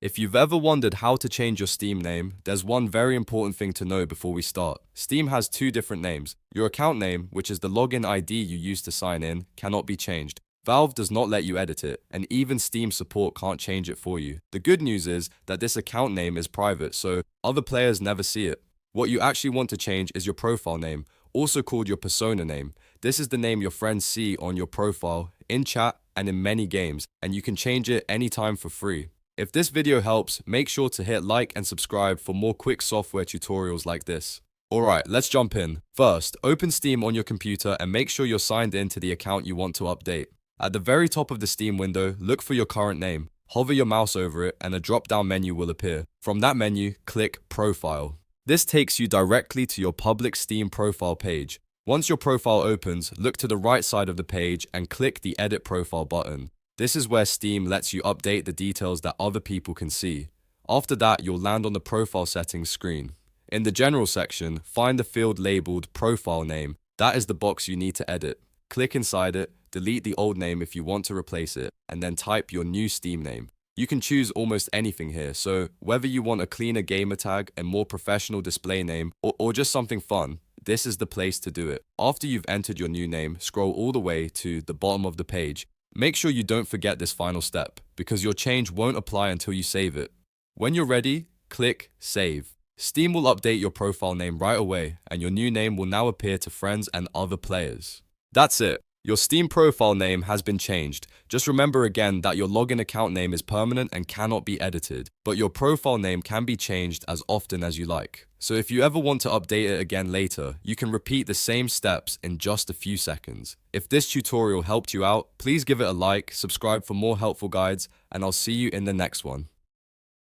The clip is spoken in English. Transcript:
If you've ever wondered how to change your Steam name, there's one very important thing to know before we start. Steam has two different names. Your account name, which is the login ID you use to sign in, cannot be changed. Valve does not let you edit it, and even Steam support can't change it for you. The good news is that this account name is private, so other players never see it. What you actually want to change is your profile name, also called your persona name. This is the name your friends see on your profile, in chat, and in many games, and you can change it anytime for free. If this video helps, make sure to hit like and subscribe for more quick software tutorials like this. Alright, let's jump in. First, open Steam on your computer and make sure you're signed in to the account you want to update. At the very top of the Steam window, look for your current name. Hover your mouse over it and a drop-down menu will appear. From that menu, click Profile. This takes you directly to your public Steam profile page. Once your profile opens, look to the right side of the page and click the Edit Profile button. This is where Steam lets you update the details that other people can see. After that, you'll land on the profile settings screen. In the General section, find the field labeled Profile Name. That is the box you need to edit. Click inside it, delete the old name if you want to replace it, and then type your new Steam name. You can choose almost anything here, so whether you want a cleaner gamer tag, a more professional display name, or just something fun, this is the place to do it. After you've entered your new name, scroll all the way to the bottom of the page. Make sure you don't forget this final step, because your change won't apply until you save it. When you're ready, click Save. Steam will update your profile name right away, and your new name will now appear to friends and other players. That's it. Your Steam profile name has been changed. Just remember again that your login account name is permanent and cannot be edited, but your profile name can be changed as often as you like. So if you ever want to update it again later, you can repeat the same steps in just a few seconds. If this tutorial helped you out, please give it a like, subscribe for more helpful guides, and I'll see you in the next one.